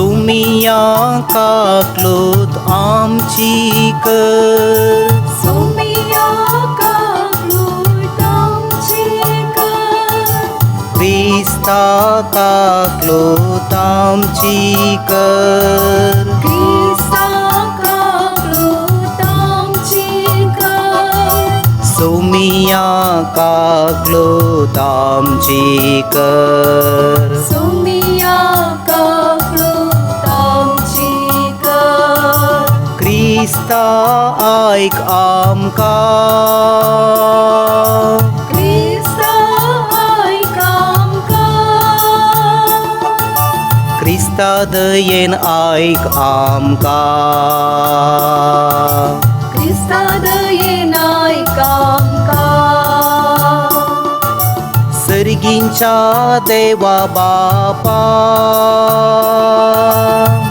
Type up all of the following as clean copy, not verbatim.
सोमिया का क्लोथ आमची कर सोमिया का क्लोथ आमची कर ख्रिस्ता का क्लोथ आमची कर ख्रिस्ता का क्लोथ आमची कर सोमिया का क्लोथ आमची कर सोमिया का क्लोथ आमची कर ख्रिस्ता ऐक आमका ख्रिस्ता ऐक आमका ख्रिस्ता दयेन ऐक आमका ख्रिस्ता दयेन ऐक आमका सर्गींच्या देवा बापा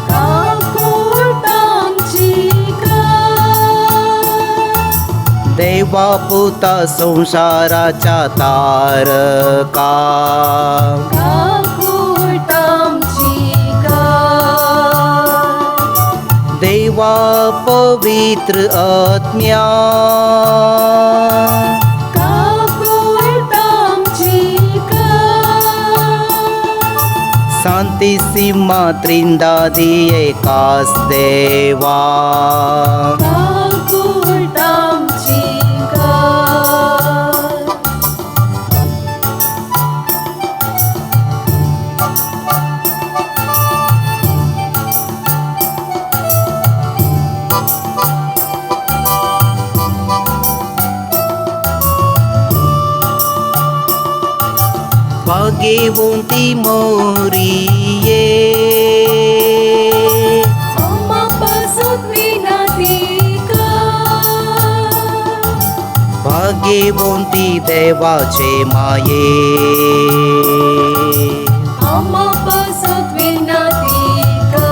काकूट आमची कर देवा पुता संसाराच्या तारका काकूट आमची कर देवा पवित्र आत्म्या काकूट आमची कर शांतिसिंहा त्रिंदादी एकाच देवा काकूट आमची कर भाग्यवंती मोरिये आम्हापासून विनंती कर भाग्यवंती देवाचे माये आम्हापासून विनंती कर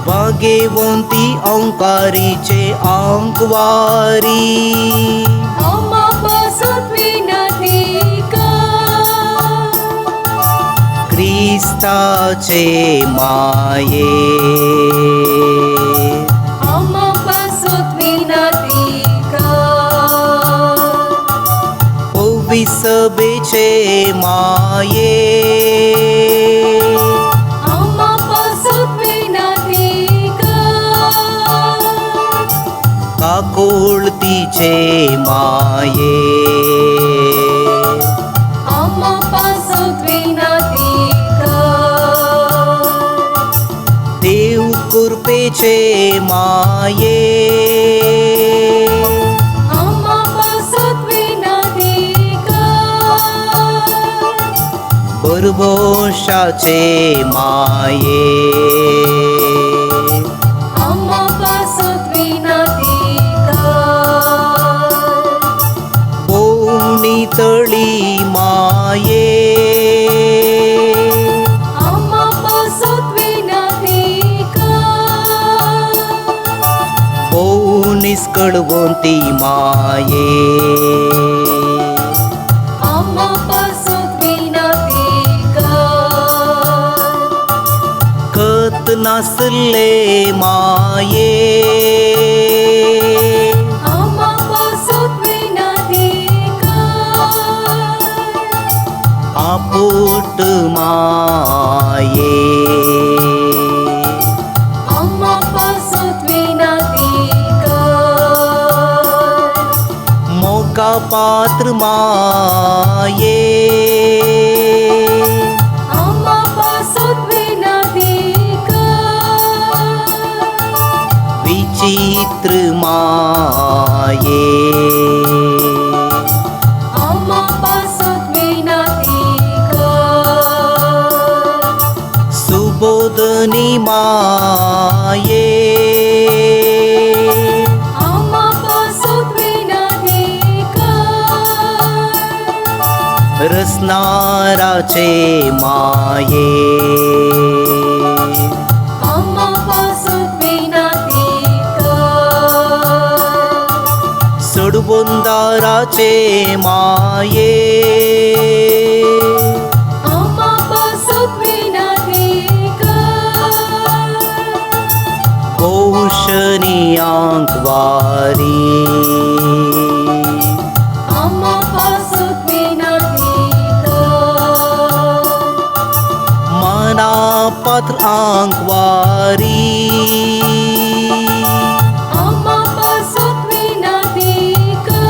भाग्यवंती अंकारीचे अंकवारी आम्हापासून विनंती कर ख्रिस्ताचे माये आम्हापासून विनंती कर सभेचे माये आम्हापासून विनंती कर काकोळतीचे माये आम्हापासून विनंती कर देव कृपेचे माये आम्हापासून विनंती कर भरभोशाचे माये आम्हापासून विनंती कर बोवणी तळी माये आम्हापासून विनंती कर निष्कळवंती माये आम्हापासून विनंती कर कत नसले माये आम्हापासून विनंती कर आपुट माये आम्हापासून विनंती कर मोका पात्र माये आम्हापासून विनंती कर विचित्र माये आम्हापासून विनंती कर सुबोधनी माये आम्हापासून विनंती कर रसनाराचे माये आम्हापासून विनंती कर सडबोंदाराचे माये आम्हापासून विनंती पात्र आंकवारी अम्मा पासुत विनातिका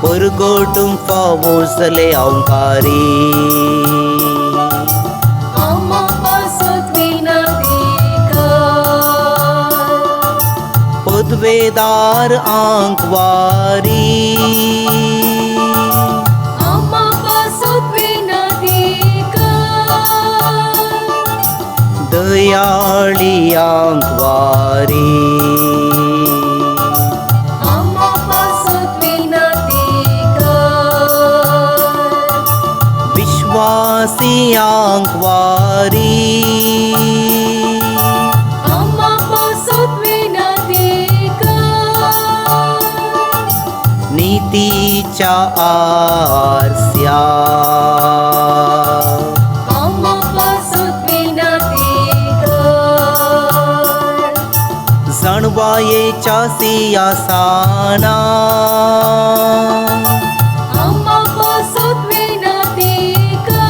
परगोटुम फावोसले औंकारी अम्मा पासुत विनातिका पदवेदार आंकवारी अम्मा पासुत विनातिका दयाळी आंकवारी अम्मा पासुत विनातिका विश्वासी आंकवारी अम्मा पासुत विनातिका नीतीच्या आरस्या अम्मा पासुत विनातिका जणवायेच्या सिंहासना अम्मा पासुत विनातिका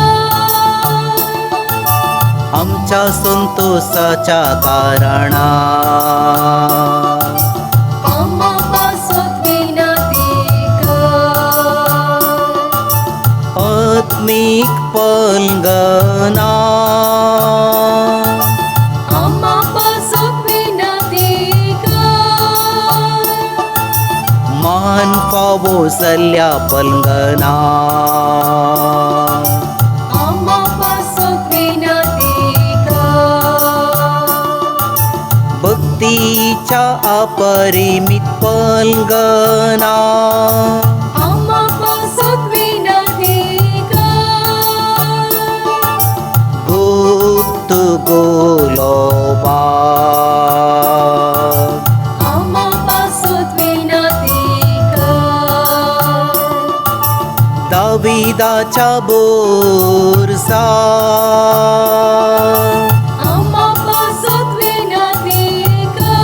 आमच्या संतोषाच्या कारणा अम्मा पासुत विनातिका आत्मिक पलंगना अम्मा पासुत विनातिका मान पावोसल्या पलंगना अम्मा पासुत विनातिका भक्तीच्या अपरिमित पलंगना अम्मा पासुत विनातिका गुप्त गोलोबा अम्मा पासुत विनातिका दाविदाच्या बोरसा अम्मा पासुत विनातिका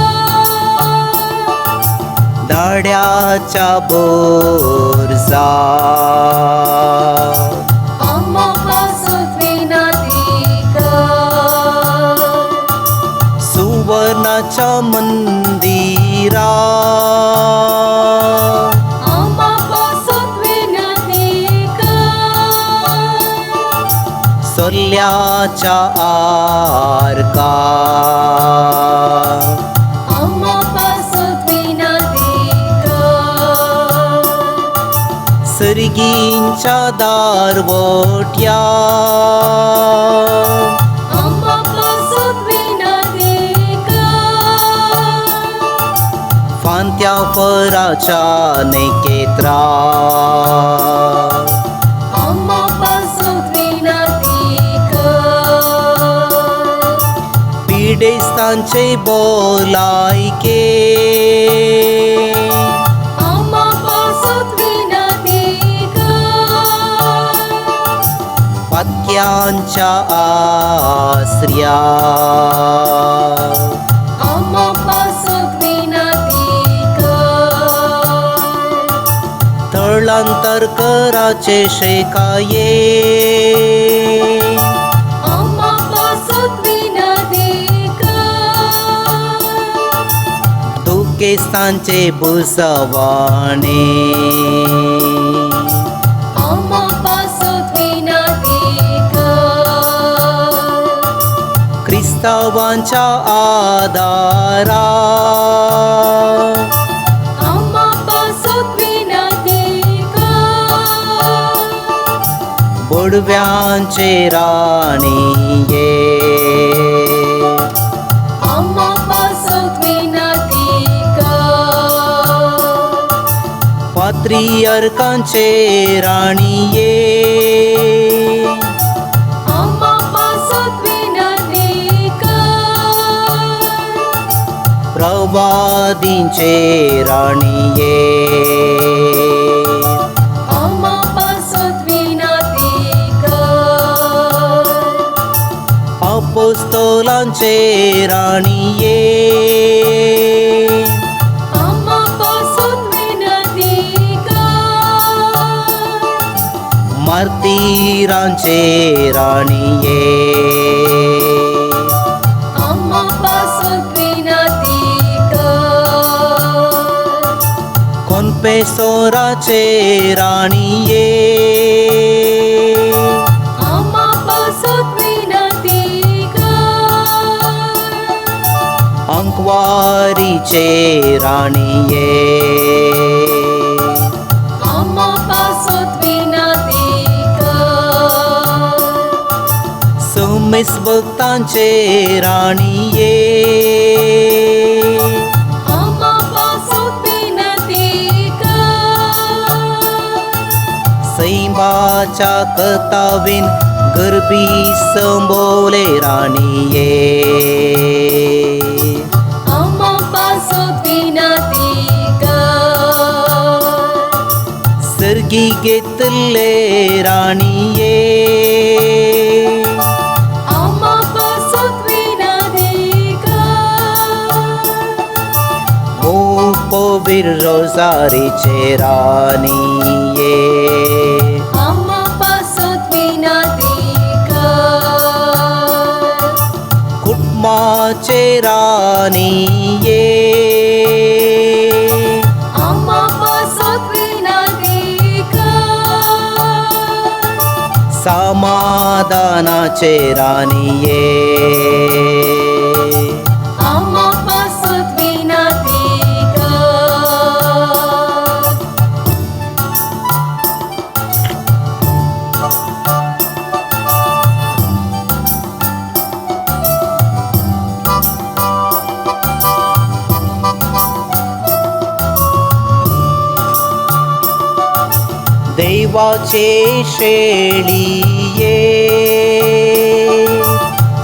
दाड्याच्या बोरसा अम्मा पासुत विनातिका सुवर्णाच्या मंदिरा अम्मा पासुत विनातिका सोल्याच्या आरका अम्मा पासुत विनातिका सर्गींच्या दारवट्या अम्मा पासुत विनातिका फांत्या फराच्या नेकेत्रा अम्मा पासुत विनातिका पिडेस्तांचे बोलायके अम्मा पासुत विनातिका वाक्यांच्या आश्रया अम्मा पासुत विनातिका तळांतर कराचे शेकाये अम्मा पासुत विनातिका दुःखेस्तांचे बुसवाणे अम्मा पासुत विनातिका क्रिस्तावांच्या आधारा अम्मा पासुत विनातिका बुडव्यांचे राणीये अम्मा पासुत विनातिका पात्रियर्कांचे राणीये अम्मा पासुत विनातिका प्रवादींचे राणीये अम्मा पासुत विनातिका अपोस्तलांचे राणीये अम्मा पासुत विनातिका मार्तीरांचे राणीये आम्हा पासोत विनंती कर कोनपेसोराचे राणीये आम्हा पासोत विनंती कर अंकवारीचे राणीये आम्हा पासोत विनंती कर सुमिस भक्तांचे राणीये आम्हा पासोत विनंती कर सैमाच्या कथावीन गरबी संबोले राणीये आम्हा पासोत विनंती कर सर्गी घेतले राणीये आम्हा पासोत विनंती कर मोपवीर रोजारीचे राणीये आम्हा पासोत विनंती कर कुटुंबाचे राणीये आम्हा पासोत विनंती कर समाधानाचे राणीये आम्हा पासोत विनंती कर देवाचे शेळीये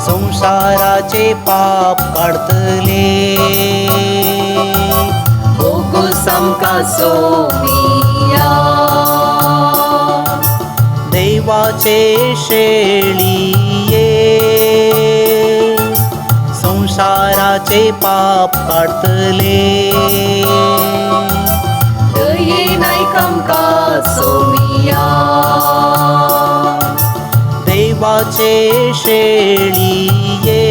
संसाराचे पाप काढतले ओगो समका सोमिया देवाचे शेळीये संसाराचे पाप काढतले दये नाही कमका सोमिया देवाचे शेळीये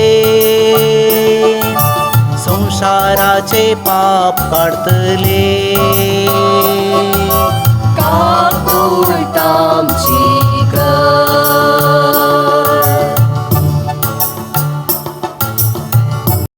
संसाराचे पाप काढतले